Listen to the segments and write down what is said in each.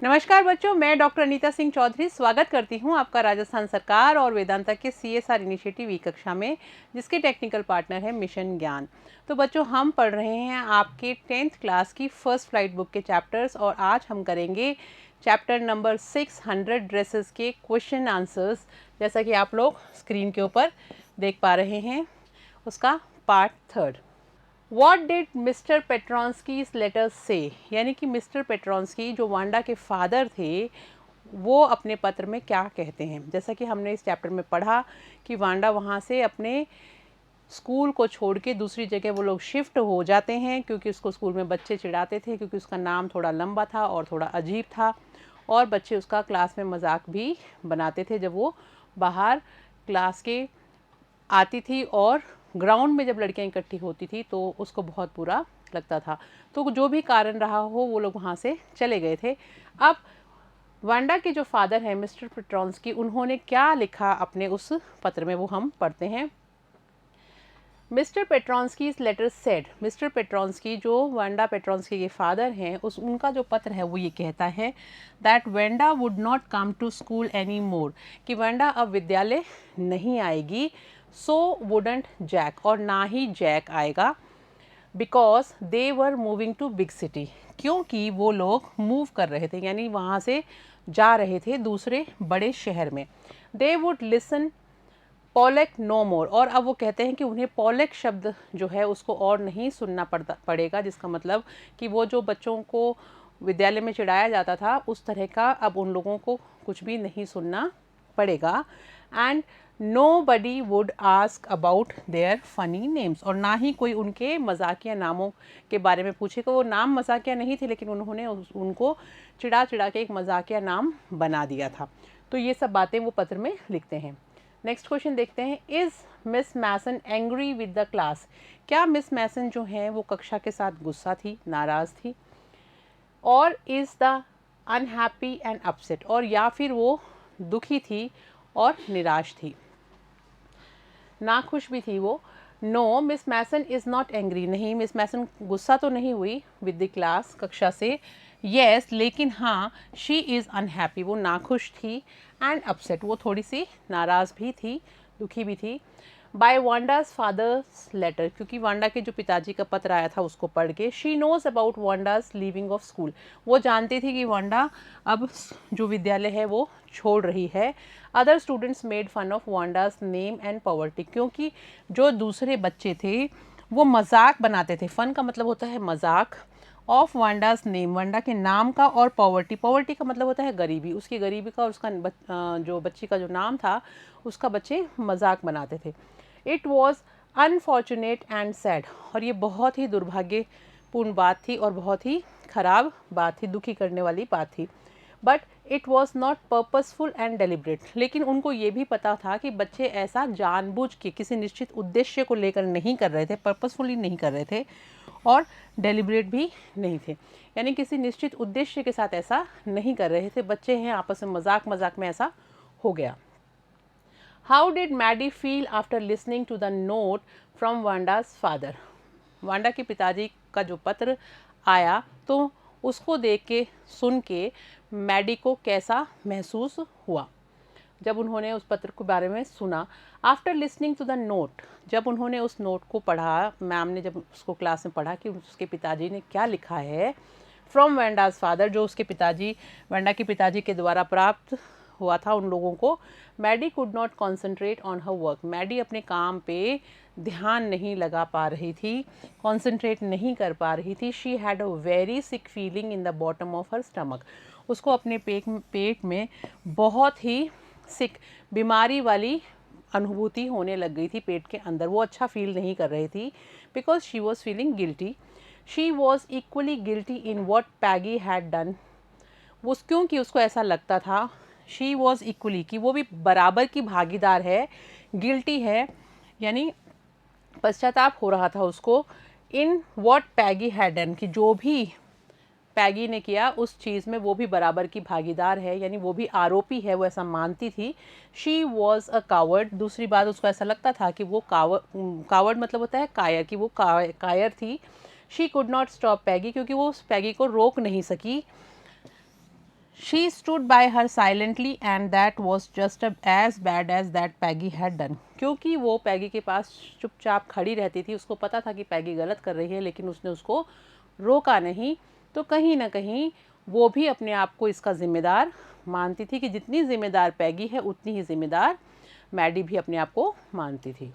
नमस्कार बच्चों, मैं डॉक्टर अनीता सिंह चौधरी स्वागत करती हूं आपका राजस्थान सरकार और वेदांता के CSR इनिशिएटिव ई कक्षा में, जिसके टेक्निकल पार्टनर है मिशन ज्ञान। तो बच्चों, हम पढ़ रहे हैं आपके 10th क्लास की फर्स्ट फ्लाइट बुक के चैप्टर्स और आज हम करेंगे चैप्टर नंबर 600 ड्रेसेस के क्वेश्चन आंसर्स। जैसा कि आप लोग स्क्रीन के ऊपर देख पा रहे हैं, उसका part 3। What did mister Petronski's letter से, यानी कि मिस्टर पेट्रॉन्स्की जो वांडा के फादर थे, वो अपने पत्र में क्या कहते हैं। जैसा कि हमने इस चैप्टर में पढ़ा कि वांडा वहाँ से अपने स्कूल को छोड़ के दूसरी जगह वो लोग शिफ्ट हो जाते हैं, क्योंकि उसको स्कूल में बच्चे चिढ़ाते थे, क्योंकि उसका नाम थोड़ा लंबा था और थोड़ा अजीब था, और बच्चे उसका क्लास में मजाक भी बनाते थे जब वो बाहर क्लास के आती थी और ग्राउंड में जब लड़कियां इकट्ठी होती थी तो उसको बहुत बुरा लगता था। तो जो भी कारण रहा हो, वो लोग वहाँ से चले गए थे। अब वांडा के जो फादर हैं मिस्टर पेट्रॉन्स्की, उन्होंने क्या लिखा अपने उस पत्र में, वो हम पढ़ते हैं। Mister Petronski's letter said, mister पेट्रॉन्स्की जो वांडा पेट्रॉन्स्की के फादर हैं, उनका जो पत्र है वो ये कहता है that Wanda would not come to school any more, कि वांडा अब विद्यालय नहीं आएगी। सो वुडंट जैक, और ना ही जैक आएगा। Because they were moving to big city, क्योंकि वो लोग मूव कर रहे थे, यानी वहाँ से जा रहे थे दूसरे बड़े शहर में। दे वुड लिसन पॉलेक नो मोर, और अब वो कहते हैं कि उन्हें पॉलेक शब्द जो है उसको और नहीं सुनना पड़ेगा, जिसका मतलब कि वो जो बच्चों को विद्यालय में चिढ़ाया जाता था उस तरह का अब उन लोगों को कुछ भी नहीं सुनना पड़ेगा। And nobody would ask about their funny names, और ना ही कोई उनके मजाकिया नामों के बारे में पूछेगा। वो नाम मजाकिया नहीं थे, लेकिन उन्होंने उनको चिढ़ा चिढ़ा के एक मजाकिया नाम बना दिया था। तो ये सब बातें वो पत्र में लिखते हैं। नेक्स्ट क्वेश्चन देखते हैं। Is Miss Mason angry with the class, क्या मिस मैसन जो हैं वो कक्षा के साथ गुस्सा थी, नाराज थी। और is the unhappy and upset, और या फिर वो दुखी थी और निराश थी, नाखुश भी थी वो। No, Miss Mason is not angry, नहीं मिस मैसन गुस्सा तो नहीं हुई विद द क्लास, कक्षा से। येस, लेकिन हाँ, शी इज़ अनहैप्पी, वो नाखुश थी। एंड अपसेट, वो थोड़ी सी नाराज़ भी थी, दुखी भी थी। बाय वांडाज फादर्स लेटर, क्योंकि वांडा के जो पिताजी का पत्र आया था उसको पढ़ के। She knows about Wanda's leaving of school, वो जानती थी कि वांडा अब जो विद्यालय है वो छोड़ रही है। Other students made fun of Wanda's name and poverty, क्योंकि जो दूसरे बच्चे थे वो मजाक बनाते थे, फन का मतलब होता है मजाक, ऑफ वांडाज नेम, वांडा के नाम का, और पॉवर्टी, पॉवर्टी का मतलब होता है गरीबी, उसकी गरीबी का, और उसका जो बच्ची का जो नाम था उसका बच्चे मजाक बनाते थे। It was unfortunate and sad, और ये बहुत ही दुर्भाग्यपूर्ण बात थी और बहुत ही खराब बात थी, दुखी करने वाली बात थी। But it was not purposeful and deliberate, लेकिन उनको ये भी पता था कि बच्चे ऐसा जानबूझ के किसी निश्चित उद्देश्य को लेकर नहीं कर रहे थे, पर्पसफुली नहीं कर रहे थे और डेलिब्रेट भी नहीं थे, यानी किसी निश्चित उद्देश्य के साथ ऐसा नहीं कर रहे थे। बच्चे हैं, आपस में मजाक मजाक में ऐसा हो गया। How did Maddie feel after listening to the note from Wanda's father, Wanda के पिताजी का जो पत्र आया तो उसको देख के, सुन के मैडी को कैसा महसूस हुआ जब उन्होंने उस पत्र के बारे में सुना। After listening to the note, जब उन्होंने उस नोट को पढ़ा, मैम ने जब उसको क्लास में पढ़ा कि उसके पिताजी ने क्या लिखा है, फ्रॉम वांडाज फादर, जो उसके पिताजी, वांडा के पिताजी के द्वारा प्राप्त हुआ था उन लोगों को। Maddie could not concentrate on her work, Maddie अपने काम पे ध्यान नहीं लगा पा रही थी, कॉन्सेंट्रेट नहीं कर पा रही थी। She had a very sick feeling in the bottom of her stomach, उसको अपने पेट में बहुत ही सिक, बीमारी वाली अनुभूति होने लग गई थी पेट के अंदर, वो अच्छा फील नहीं कर रही थी। Because she was feeling guilty, she was equally guilty in what Peggy had done, वो क्योंकि उसको ऐसा लगता था, शी वॉज इक्वली, कि वो भी बराबर की भागीदार है, गिल्टी है यानी पश्चाताप हो रहा था उसको, in what Peggy had done, कि जो भी पैगी ने किया उस चीज़ में वो भी बराबर की भागीदार है, यानी वो भी आरोपी है, वो ऐसा मानती थी। शी वॉज अ कावर्ड, दूसरी बात उसको ऐसा लगता था कि वो कावर्ड मतलब होता है कायर, कि वो कायर थी। शी कुड नॉट स्टॉप पैगी, क्योंकि वो उस पैगी को रोक नहीं सकी। She stood by her silently and that was just as bad as that Peggy had done. क्योंकि वो पैगी के पास चुपचाप खड़ी रहती थी, उसको पता था कि पैगी गलत कर रही है, लेकिन उसने उसको रोका नहीं। तो कहीं ना कहीं वो भी अपने आप को इसका ज़िम्मेदार मानती थी कि जितनी ज़िम्मेदार पैगी है उतनी ही ज़िम्मेदार मैडी भी अपने आप को मानती थी।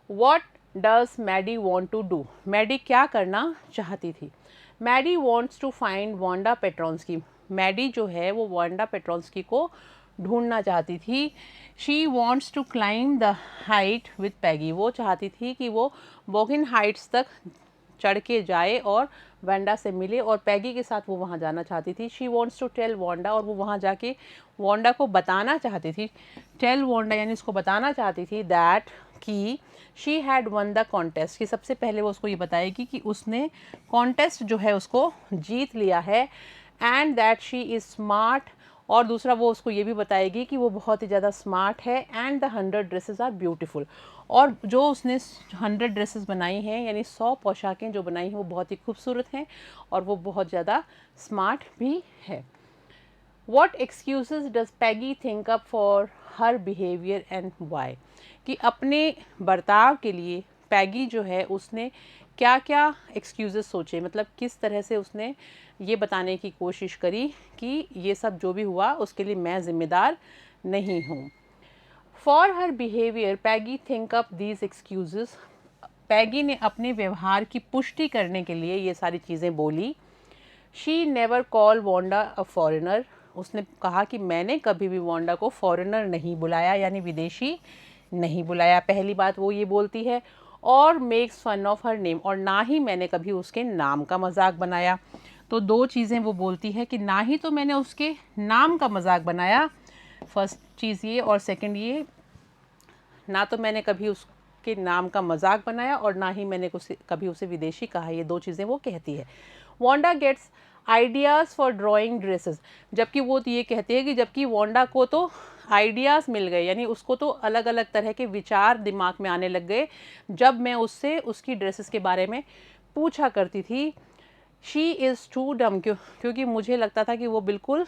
What does Maddie want to do? Maddie क्या करना चाहती थी? Maddie wants to find Wanda Petronski. Maddie जो है वो वांडा पेट्रोन्स्की को ढूंढना चाहती थी। She wants to climb the height with Peggy। वो चाहती थी कि वो बोगिन हाइट्स तक चढ़ के जाए और वांडा से मिले और पैगी के साथ वो वहाँ जाना चाहती थी। She wants to tell Wanda, और वो वहाँ जाके वांडा को बताना चाहती थी। टेल वांडा यानी उसको बताना चाहती थी दैट कि she had one the contest, कि सबसे पहले वो उसको ये बताएगी कि उसने कॉन्टेस्ट जो है उसको जीत लिया है। And that she is smart, और दूसरा वो उसको ये भी बताएगी कि वो बहुत ही ज़्यादा स्मार्ट है। And the 100 dresses are beautiful, और जो उसने 100 ड्रेसेस बनाई हैं यानी 100 पोशाकें जो बनाई हैं वो बहुत ही खूबसूरत हैं और वो बहुत ज़्यादा स्मार्ट भी है। What excuses does Peggy think up for her behavior and why? कि अपने बर्ताव के लिए पैगी जो है उसने क्या क्या एक्सक्यूज़ेस सोचे, मतलब किस तरह से उसने ये बताने की कोशिश करी कि ये सब जो भी हुआ उसके लिए मैं ज़िम्मेदार नहीं हूँ। For her behaviour Peggy think up these excuses. Peggy ने अपने व्यवहार की पुष्टि करने के लिए ये सारी चीज़ें बोली। She never call Wanda a foreigner. उसने कहा कि मैंने कभी भी वांडा को फॉरेनर नहीं बुलाया, यानी विदेशी नहीं बुलाया, पहली बात वो ये बोलती है। और makes fun of her name, और ना ही मैंने कभी उसके नाम का मजाक बनाया। तो दो चीज़ें वो बोलती है कि ना ही तो मैंने उसके नाम का मजाक बनाया, फर्स्ट चीज़ ये, और सेकंड ये, ना तो मैंने कभी उसके नाम का मजाक बनाया और ना ही मैंने कभी उसे विदेशी कहा। ये दो चीज़ें वो कहती है। Wanda gets ideas for drawing dresses, जबकि वो ये कहते हैं कि जबकि वांडा को तो आइडियाज़ मिल गए, यानी उसको तो अलग अलग तरह के विचार दिमाग में आने लग गए जब मैं उससे उसकी ड्रेसेस के बारे में पूछा करती थी। शी इज़ टू डम, क्योंकि मुझे लगता था कि वो बिल्कुल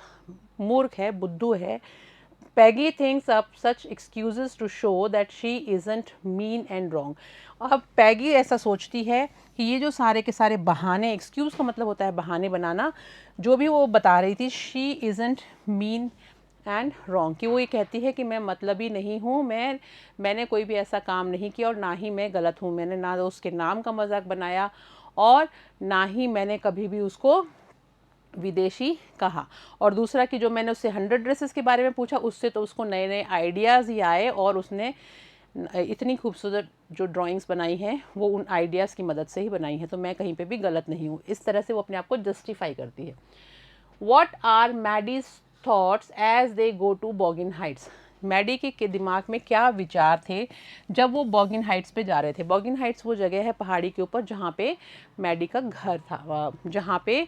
मूर्ख है, बुद्धू है। Peggy thinks up such excuses to show that she isn't mean and wrong। अब पैगी ऐसा सोचती है कि ये जो सारे के सारे बहाने, एक्सक्यूज़ का मतलब होता है बहाने बनाना, जो भी वो बता रही थी, she isn't mean and wrong, कि वो ये कहती है कि मैं मतलबी नहीं हूँ, मैंने कोई भी ऐसा काम नहीं किया और ना ही मैं गलत हूँ, मैंने ना उसके नाम का मजाक बनाया और ना ही मैंने कभी भी उसको विदेशी कहा। और दूसरा कि जो मैंने उससे 100 ड्रेसेस के बारे में पूछा उससे तो उसको नए नए आइडियाज़ ही आए और उसने इतनी खूबसूरत जो ड्राइंग्स बनाई हैं वो उन आइडियाज़ की मदद से ही बनाई हैं, तो मैं कहीं पे भी गलत नहीं हूँ। इस तरह से वो अपने आप को जस्टिफाई करती है। What are Maddie's thoughts as they go to Boggins Heights. Maddie के दिमाग में क्या विचार थे जब वो बॉगिन हाइट्स पे जा रहे थे। बॉगिन हाइट्स वो जगह है पहाड़ी के ऊपर जहाँ पे मैडी का घर था, जहाँ पे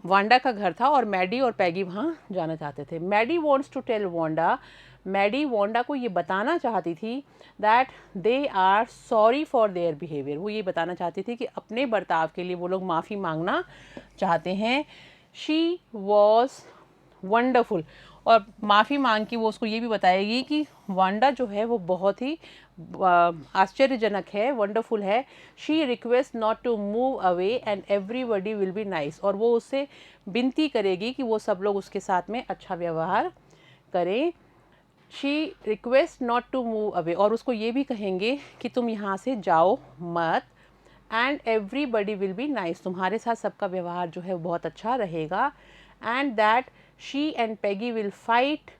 वांडा का घर था, और मैडी और पैगी वहाँ जाना चाहते थे। Maddie wants to tell Wanda, Maddie Wanda को ये बताना चाहती थी that they are sorry for their behaviour. वो ये बताना चाहती थी कि अपने बर्ताव के लिए वो लोग माफ़ी मांगना चाहते हैं। शी वॉज वंडरफुल, और माफ़ी मांग के वो उसको ये भी बताएगी कि वांडा जो है वो बहुत ही आश्चर्यजनक है, वंडरफुल है। She request not to move away and everybody will be nice, और वो उससे विनती करेगी कि वो सब लोग उसके साथ में अच्छा व्यवहार करें। She request not to move away, और उसको ये भी कहेंगे कि तुम यहाँ से जाओ मत। And everybody will be nice, तुम्हारे साथ सबका व्यवहार जो है बहुत अच्छा रहेगा। And that she and Peggy will fight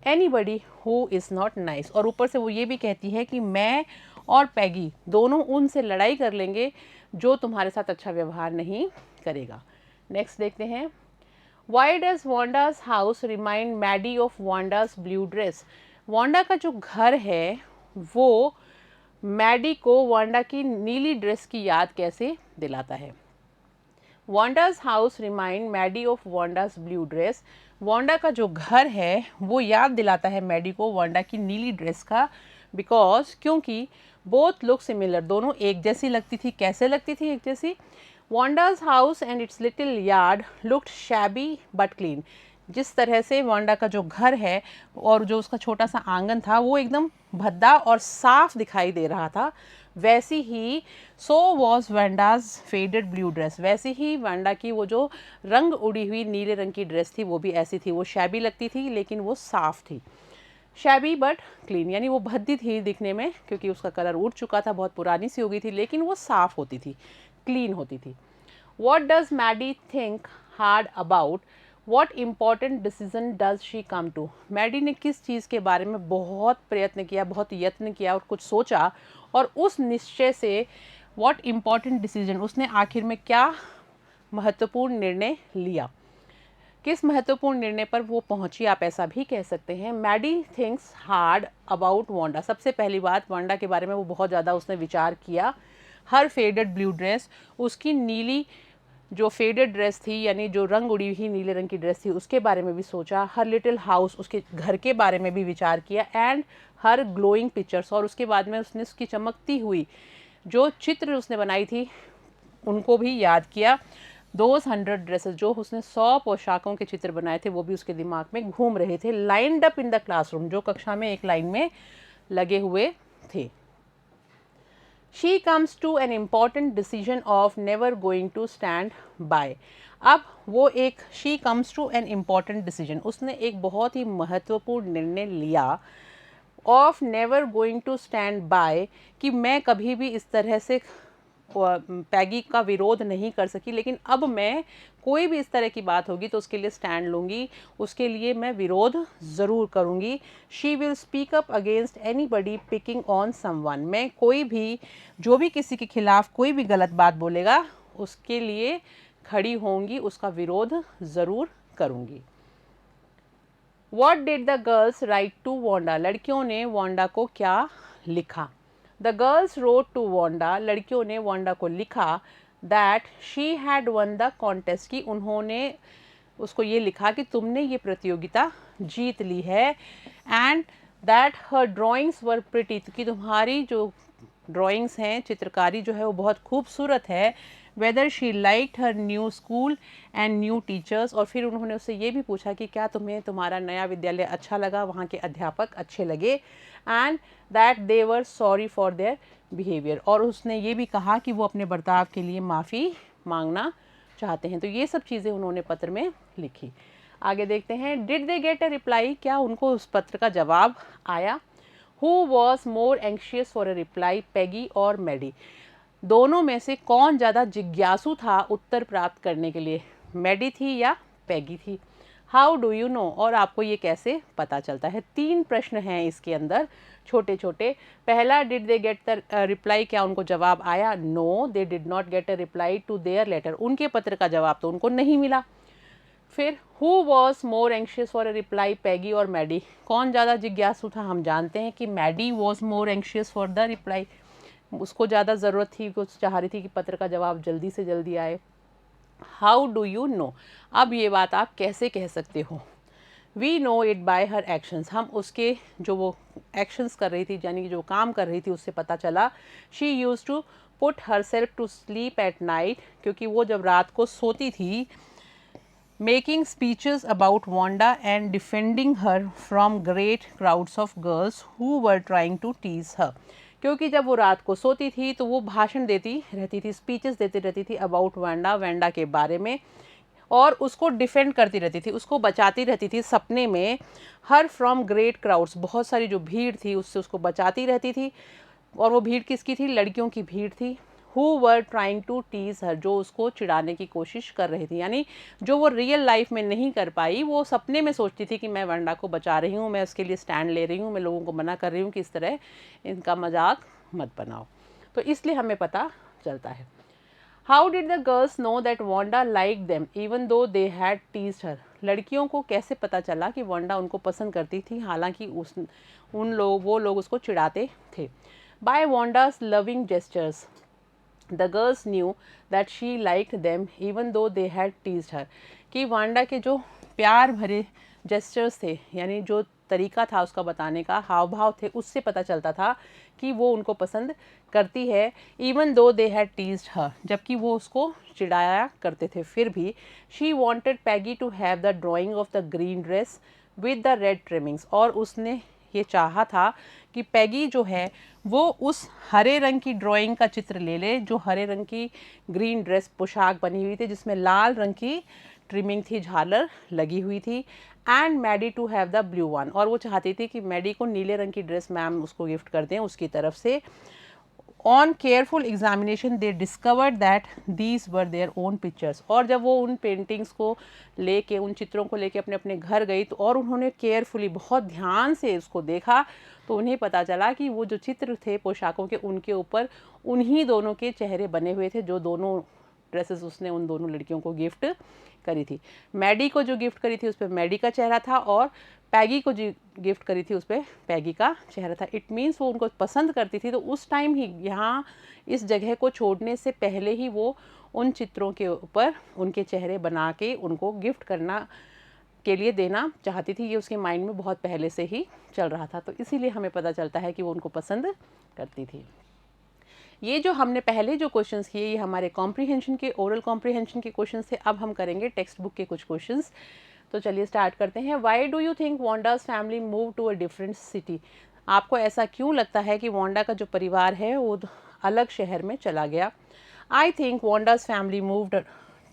anybody who is not nice, और ऊपर से वो ये भी कहती है कि मैं और पैगी दोनों उनसे लड़ाई कर लेंगे जो तुम्हारे साथ अच्छा व्यवहार नहीं करेगा। नेक्स्ट देखते हैं। Why does Wanda's house remind Maddie of Wanda's blue dress. Wanda का जो घर है वो मैडी को वांडा की नीली ड्रेस की याद कैसे दिलाता है। Wanda's house remind Maddie of Wanda's blue dress. Wanda का जो घर है वो याद दिलाता है मैडी को वांडा की नीली ड्रेस का, बिकॉज क्योंकि बोथ लुक सिमिलर, दोनों एक जैसी लगती थी। कैसे लगती थी एक जैसी? Wanda's house and its little yard looked shabby but clean. जिस तरह से वांडा का जो घर है और जो उसका छोटा सा आंगन था वो एकदम भद्दा और साफ दिखाई दे रहा था, वैसी ही so was Wanda's faded blue dress, वैसी ही वांडा की वो जो रंग उड़ी हुई नीले रंग की ड्रेस थी वो भी ऐसी थी। वो शैबी लगती थी लेकिन वो साफ थी। शैबी बट क्लीन यानी वो भद्दी थी दिखने में क्योंकि उसका कलर उड़ चुका था, बहुत पुरानी सी हो गई थी, लेकिन वो साफ होती थी, क्लीन होती थी। What does Maddie think hard about? What important decision does she come to? Maddie ने किस चीज़ के बारे में बहुत प्रयत्न किया, बहुत यत्न किया और कुछ सोचा, और उस निश्चय से what important decision, उसने आखिर में क्या महत्वपूर्ण निर्णय लिया, किस महत्वपूर्ण निर्णय पर वो पहुंची, आप ऐसा भी कह सकते हैं। Maddie thinks hard about Wanda. सबसे पहली बात, वांडा के बारे में वो बहुत ज़्यादा उसने विचार किया। हर फेडेड ब्लू ड्रेस, उसकी नीली जो फेडेड ड्रेस थी यानी जो रंग उड़ी हुई नीले रंग की ड्रेस थी उसके बारे में भी सोचा। हर लिटिल हाउस, उसके घर के बारे में भी विचार किया। एंड हर ग्लोइंग पिक्चर्स, और उसके बाद में उसने उसकी चमकती हुई जो चित्र उसने बनाई थी उनको भी याद किया। दोज 100 ड्रेसेस, जो उसने 100 पोशाकों के चित्र बनाए थे वो भी उसके दिमाग में घूम रहे थे। Lined up in the classroom, जो कक्षा में एक लाइन में लगे हुए थे। She comes to an important decision of never going to stand by. अब वो एक she comes to an important decision, उसने एक बहुत ही महत्वपूर्ण निर्णय लिया of never going to stand by, कि मैं कभी भी इस तरह से पैगी का विरोध नहीं कर सकी, लेकिन अब मैं कोई भी इस तरह की बात होगी तो उसके लिए स्टैंड लूँगी, उसके लिए मैं विरोध ज़रूर करूँगी। She will speak up against any buddy picking on someone, मैं कोई भी जो भी किसी के खिलाफ कोई भी गलत बात बोलेगा उसके लिए खड़ी होंगी, उसका विरोध ज़रूर करूँगी। What did the girls write to Wanda? लड़कियों ने वांडा को क्या लिखा? The girls wrote to Wanda, लड़कियों ने वांडा को लिखा that she had won the contest, कि उन्होंने उसको ये लिखा कि तुमने ये प्रतियोगिता जीत ली है। and that her drawings were pretty, कि तुम्हारी जो ड्राइंग्स हैं, चित्रकारी जो है वो बहुत खूबसूरत है। Whether she liked her new school and new teachers, और फिर उन्होंने उससे ये भी पूछा कि क्या तुम्हें तुम्हारा नया विद्यालय अच्छा लगा, वहाँ के अध्यापक अच्छे लगे। And that they were sorry for their behaviour, और उसने ये भी कहा कि वो अपने बर्ताव के लिए माफ़ी मांगना चाहते हैं। तो ये सब चीज़ें उन्होंने पत्र में लिखी। आगे देखते हैं, did they gate a reply, क्या उनको उस पत्र का जवाब आया। Who was more anxious for a reply, Peggy और मैडी? दोनों में से कौन ज़्यादा जिज्ञासु था उत्तर प्राप्त करने के लिए, मैडी थी या पैगी थी? हाउ डू यू नो, और आपको ये कैसे पता चलता है? 3 प्रश्न हैं इसके अंदर छोटे छोटे। पहला, did they get the reply, क्या उनको जवाब आया? No, they did not get a reply to their letter, उनके पत्र का जवाब तो उनको नहीं मिला। फिर who was more anxious for a reply, Peggy और मैडी? कौन ज़्यादा जिज्ञासु था? हम जानते हैं कि Maddie was more anxious for the reply, उसको ज़्यादा ज़रूरत थी, वो चाह रही थी कि पत्र का जवाब जल्दी से जल्दी आए। हाउ डू यू नो, अब ये बात आप कैसे कह सकते हो? We know it by her actions, हम उसके जो वो एक्शंस कर रही थी यानी कि जो काम कर रही थी उससे पता चला। She use to put herself to sleep at night, क्योंकि वो जब रात को सोती थी, making speeches about Wanda and defending her from great crowds of girls who were trying to tease her, क्योंकि जब वो रात को सोती थी तो वो भाषण देती रहती थी, स्पीचेस देती रहती थी अबाउट वांडा, वांडा के बारे में, और उसको डिफेंड करती रहती थी, उसको बचाती रहती थी सपने में। हर फ्रॉम ग्रेट क्राउड्स, बहुत सारी जो भीड़ थी उससे उसको बचाती रहती थी, और वो भीड़ किसकी थी? लड़कियों की भीड़ थी। Who were trying to tease her, जो उसको चिढ़ाने की कोशिश कर रही थी, यानी जो वो रियल लाइफ में नहीं कर पाई वो सपने में सोचती थी कि मैं वांडा को बचा रही हूँ, मैं उसके लिए स्टैंड ले रही हूँ, मैं लोगों को मना कर रही हूँ कि इस तरह इनका मजाक मत बनाओ। तो इसलिए हमें पता चलता है। How did the girls know that Wanda like them even though they had teased हर, लड़कियों को कैसे पता चला कि वांडा उनको पसंद करती थी हालांकि वो लोग उसको चिढ़ाते थे। By Wanda's loving gestures the girls knew that she liked them even though they had teased हर, कि वांडा के जो प्यार भरे जेस्चर्स थे यानी जो तरीका था उसका बताने का, हाव भाव थे, उससे पता चलता था कि वो उनको पसंद करती है। Even though they had teased हर, जबकि वो उसको चिढ़ाया करते थे फिर भी। She wanted Peggy to have the drawing of the green dress with the red trimmings, और उसने ये चाहा था कि पैगी जो है वो उस हरे रंग की ड्राइंग का चित्र ले ले, जो हरे रंग की ग्रीन ड्रेस पोशाक बनी हुई थी जिसमें लाल रंग की ट्रिमिंग थी, झालर लगी हुई थी। And Maddie to have the blue one, और वो चाहती थी कि मैडी को नीले रंग की ड्रेस मैम उसको गिफ्ट कर दें उसकी तरफ से। On careful examination they discovered that these were their own pictures, और जब वो उन पेंटिंग्स को लेके, उन चित्रों को लेके अपने अपने घर गई तो और उन्होंने केयरफुली बहुत ध्यान से उसको देखा, तो उन्हें पता चला कि वो जो चित्र थे पोशाकों के, उनके ऊपर उन्हीं दोनों के चेहरे बने हुए थे जो दोनों ड्रेसेस उसने उन दोनों लड़कियों को गिफ्ट करी थी। मैडी को जो गिफ्ट करी थी उस पर मैडी का चेहरा था, और पैगी को जो गिफ्ट करी थी उस पर पैगी का चेहरा था। इट मीन्स वो उनको पसंद करती थी, तो उस टाइम ही यहाँ इस जगह को छोड़ने से पहले ही वो उन चित्रों के ऊपर उनके चेहरे बना के उनको गिफ्ट करना के लिए देना चाहती थी। ये उसके माइंड में बहुत पहले से ही चल रहा था, तो इसीलिए हमें पता चलता है कि वो उनको पसंद करती थी। ये जो हमने पहले जो क्वेश्चंस किए ये हमारे कॉम्प्रीहेंशन के, ओरल कॉम्प्रीहेंशन के क्वेश्चंस थे। अब हम करेंगे टेक्स्ट बुक के कुछ क्वेश्चंस। तो चलिए स्टार्ट करते हैं। Why do you think Wanda's family move to a different city? आपको ऐसा क्यों लगता है कि वांडा का जो परिवार है वो अलग शहर में चला गया? I think Wanda's family moved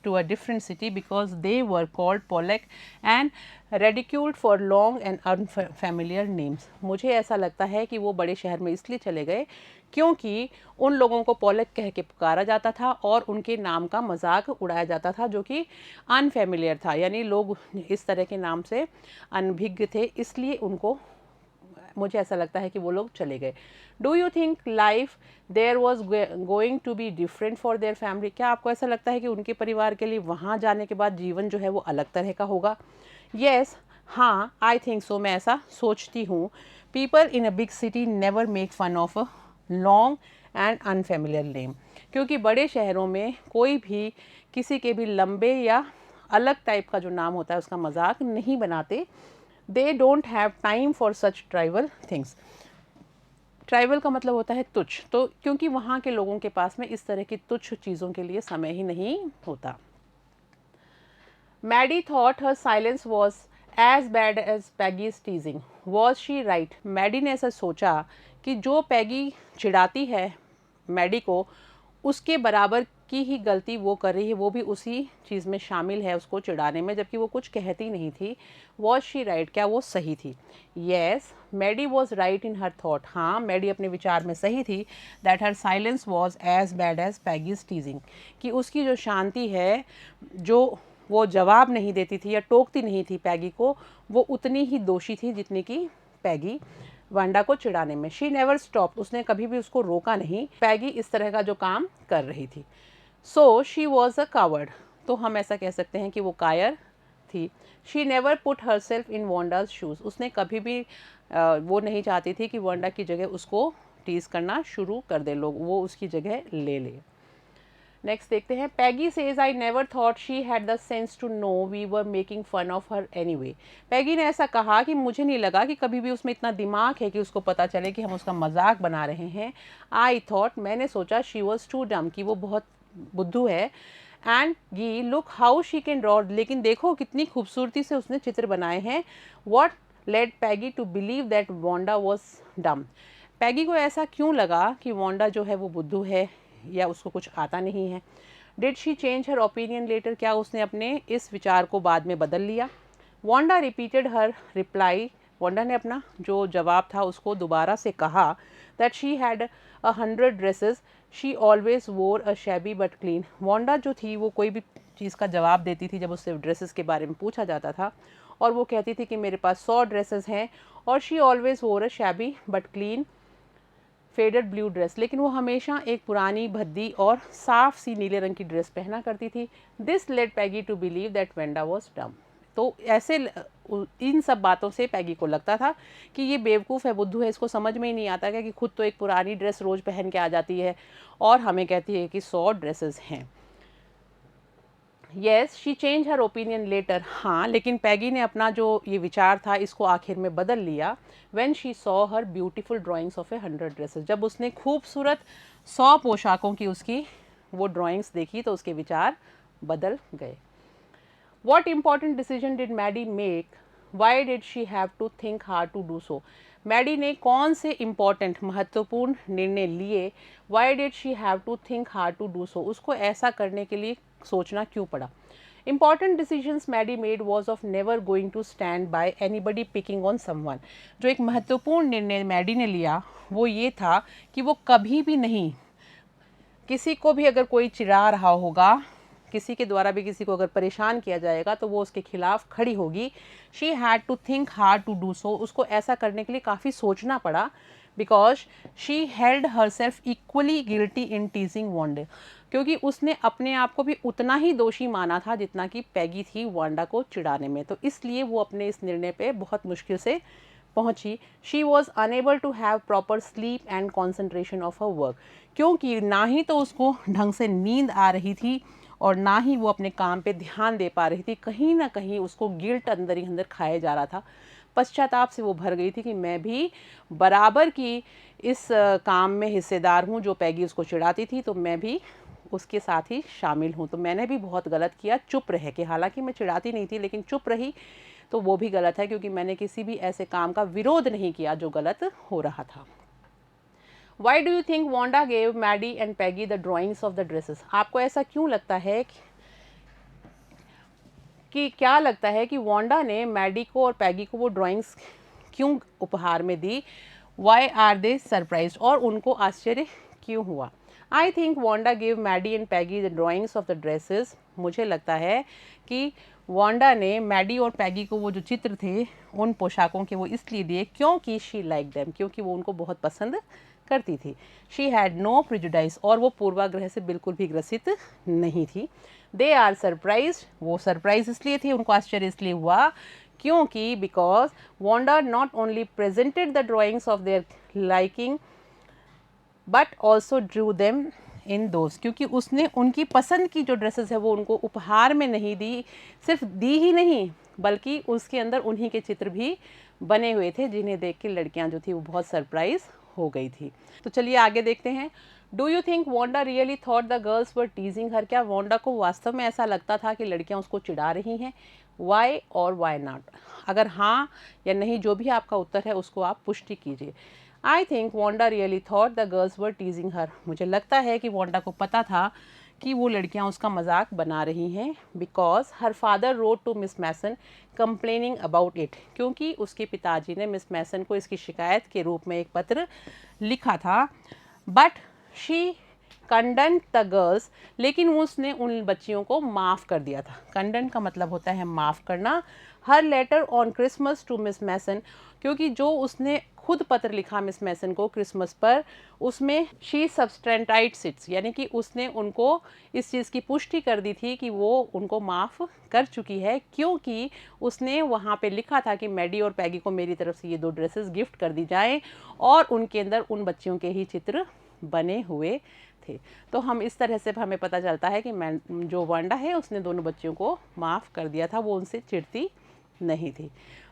to a different city because they were called Pollock and ridiculed for long and unfamiliar names. मुझे ऐसा लगता है कि वो बड़े शहर में इसलिए चले गए क्योंकि उन लोगों को पॉलक कह के पुकारा जाता था और उनके नाम का मजाक उड़ाया जाता था जो कि अनफेमिलियर था, यानी लोग इस तरह के नाम से अनभिज्ञ थे, इसलिए उनको, मुझे ऐसा लगता है कि वो लोग चले गए। Do you think life there was going to be different for their family? क्या आपको ऐसा लगता है कि उनके परिवार के लिए वहाँ जाने के बाद जीवन जो है वो अलग तरह का होगा? येस, हाँ, आई थिंक सो, मैं ऐसा सोचती हूँ। People in a big city never make fun of a long and unfamiliar name, क्योंकि बड़े शहरों में कोई भी किसी के भी लंबे या अलग टाइप का जो नाम होता है उसका मजाक नहीं बनाते। They don't have time for such trivial things. Trivial का मतलब होता है तुच्छ, तो क्योंकि वहाँ के लोगों के पास में इस तरह की तुच्छ चीज़ों के लिए समय ही नहीं होता। Maddie thought her silence was as bad as Peggy's teasing, was she right? Maddie ने ऐसा सोचा कि जो पैगी चिढ़ाती है मैडी को, उसके बराबर की ही गलती वो कर रही है, वो भी उसी चीज़ में शामिल है उसको चिढ़ाने में, जबकि वो कुछ कहती नहीं थी। Was she right? क्या वो सही थी? Yes, Maddie was right in her thought. हाँ, मैडी अपने विचार में सही थी। That her silence was as bad as Peggy's teasing, कि उसकी जो शांति है, जो वो जवाब नहीं देती थी या टोकती नहीं थी पैगी को, वो उतनी ही दोषी थी जितनी कि पैगी वांडा को चिढ़ाने में। शी नेवर स्टॉप, उसने कभी भी उसको रोका नहीं। पैगी इस तरह का जो काम कर रही थी। So she was a coward, तो हम ऐसा कह सकते हैं कि वो कायर थी। She never put herself in Wanda's shoes, उसने कभी भी वो नहीं चाहती थी कि वांडा की जगह उसको टीज करना शुरू कर दे लोग, वो उसकी जगह ले ले। नेक्स्ट देखते हैं। Peggy says I never thought she had the sense to know we were making fun of her anyway. Peggy ने ऐसा कहा कि मुझे नहीं लगा कि कभी भी उसमें इतना दिमाग है कि उसको पता चले कि हम उसका मजाक बना रहे हैं। आई थॉट, मैंने सोचा, शी वॉज टू डम, कि वो बहुत बुद्धू है। एंड ये look how she can draw, लेकिन देखो कितनी खूबसूरती से उसने चित्र बनाए हैं। What led Peggy to believe that Wanda was dumb? Peggy को ऐसा क्यों लगा कि वांडा जो है वो बुद्धू है या उसको कुछ आता नहीं है? Did she change her opinion later? क्या उसने अपने इस विचार को बाद में बदल लिया? वांडा रिपीटेड हर रिप्लाई, वांडा ने अपना जो जवाब था उसको दोबारा से कहा। That she had 100 dresses, she always wore a shabby but clean. Wanda जो थी वो कोई भी चीज़ का जवाब देती थी जब उससे ड्रेसेस के बारे में पूछा जाता था, और वो कहती थी कि मेरे पास 100 ड्रेसेस हैं, और she always wore a shabby but clean faded blue dress, लेकिन वो हमेशा एक पुरानी भद्दी और साफ सी नीले रंग की ड्रेस पहना करती थी। This led Peggy to believe that Wanda was dumb, तो ऐसे इन सब बातों से पैगी को लगता था कि ये बेवकूफ़ है, बुद्धू है, इसको समझ में ही नहीं आता क्या कि खुद तो एक पुरानी ड्रेस रोज़ पहन के आ जाती है और हमें कहती है कि 100 ड्रेसेस हैं। Yes she change her opinion later, हाँ लेकिन पैगी ने अपना जो ये विचार था इसको आखिर में बदल लिया when she saw her beautiful drawings of A 100 dresses, जब उसने खूबसूरत 100 पोशाकों की उसकी वो ड्राइंग्स देखी तो उसके विचार बदल गए। What important decision did Maddie make? Why did she have to think hard to do so? Maddie ने कौन से इम्पॉर्टेंट महत्वपूर्ण निर्णय लिए? Why did she have to think hard to do so? उसको ऐसा करने के लिए सोचना क्यों पड़ा? Important decisions Maddie made was of never going to stand by anybody picking on someone. जो एक महत्वपूर्ण निर्णय मैडी ने लिया वो ये था कि वो कभी भी नहीं, किसी को भी अगर कोई चिढ़ा रहा होगा, किसी के द्वारा भी किसी को अगर परेशान किया जाएगा तो वो उसके खिलाफ खड़ी होगी। She had to think hard to do so, उसको ऐसा करने के लिए काफ़ी सोचना पड़ा, because she held herself equally guilty in teasing Wanda, क्योंकि उसने अपने आप को भी उतना ही दोषी माना था जितना कि पैगी थी वांडा को चिढ़ाने में, तो इसलिए वो अपने इस निर्णय पे बहुत मुश्किल से पहुंची। She was unable to have proper sleep and concentration of her work, क्योंकि ना ही तो उसको ढंग से नींद आ रही थी और ना ही वो अपने काम पे ध्यान दे पा रही थी, कहीं ना कहीं उसको गिल्ट अंदर ही अंदर खाया जा रहा था, पश्चाताप से वो भर गई थी कि मैं भी बराबर की इस काम में हिस्सेदार हूँ, जो पैगी उसको चिढ़ाती थी तो मैं भी उसके साथ ही शामिल हूँ, तो मैंने भी बहुत गलत किया चुप रह के, हालांकि मैं चिढ़ाती नहीं थी लेकिन चुप रही तो वो भी गलत है, क्योंकि मैंने किसी भी ऐसे काम का विरोध नहीं किया जो गलत हो रहा था। Why do you think Wanda gave Maddie and Peggy the drawings of the dresses? आपको ऐसा क्यों लगता है कि क्या लगता है कि वांडा ने मैडी को और पैगी को वो ड्राइंग्स क्यों उपहार में दी? Why are they surprised? और उनको आश्चर्य क्यों हुआ? I think Wanda gave Maddie and Peggy the drawings of the dresses. मुझे लगता है कि वांडा ने मैडी और पैगी को वो जो चित्र थे उन पोशाकों के वो इसलिए दिए क्योंकि शी लाइक देम, क्योंकि वो उनको बहुत पसंद करती थी। शी हैड नो प्रिजुडाइस, और वो पूर्वाग्रह से बिल्कुल भी ग्रसित नहीं थी। दे आर सरप्राइज, वो सरप्राइज इसलिए थी, उनको आश्चर्य इसलिए हुआ क्योंकि because Wanda not only presented the drawings of their liking but also Drew them in those, क्योंकि उसने उनकी पसंद की जो ड्रेसेस है वो उनको उपहार में नहीं दी, सिर्फ दी ही नहीं बल्कि उसके अंदर उन्हीं के चित्र भी बने हुए थे, जिन्हें देख के लड़कियां जो थी वो बहुत सरप्राइज हो गई थी। तो चलिए आगे देखते हैं। Do you think Wanda really thought the girls were teasing her? क्या वांडा को वास्तव में ऐसा लगता था कि लड़कियां उसको चिढ़ा रही हैं? वाई और वाई नॉट? अगर हाँ या नहीं जो भी आपका उत्तर है उसको आप पुष्टि कीजिए। I think Wanda really thought the girls were teasing her, मुझे लगता है कि वांडा को पता था कि वो लड़कियां उसका मजाक बना रही हैं, because her father wrote to Miss Mason complaining about it, क्योंकि उसके पिताजी ने मिस मैसन को इसकी शिकायत के रूप में एक पत्र लिखा था। बट शी कंडन द गर्ल्स, लेकिन उसने उन बच्चियों को माफ़ कर दिया था। कंडन का मतलब होता है माफ़ करना। Her letter on Christmas to Miss Mason, क्योंकि जो उसने खुद पत्र लिखा मिस मैसन को क्रिसमस पर, उसमें शी सब्सटेंटाइड सिट्स, यानी कि उसने उनको इस चीज़ की पुष्टि कर दी थी कि वो उनको माफ़ कर चुकी है, क्योंकि उसने वहाँ पे लिखा था कि मैडी और पैगी को मेरी तरफ से ये 2 ड्रेसेस गिफ्ट कर दी जाएं और उनके अंदर उन बच्चियों के ही चित्र बने हुए थे। तो हम इस तरह से हमें पता चलता है कि जो वांडा है उसने दोनों बच्चियों को माफ़ कर दिया था, वो उनसे चिढ़ती नहीं थी।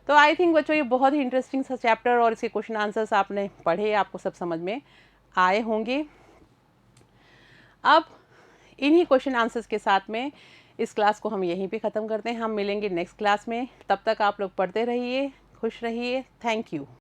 तो आई थिंक बच्चों ये बहुत ही इंटरेस्टिंग सा चैप्टर और इसके क्वेश्चन आंसर्स आपने पढ़े, आपको सब समझ में आए होंगे। अब इन्हीं क्वेश्चन आंसर्स के साथ में इस क्लास को हम यहीं पे ख़त्म करते हैं। हम मिलेंगे नेक्स्ट क्लास में, तब तक आप लोग पढ़ते रहिए, खुश रहिए। Thank you.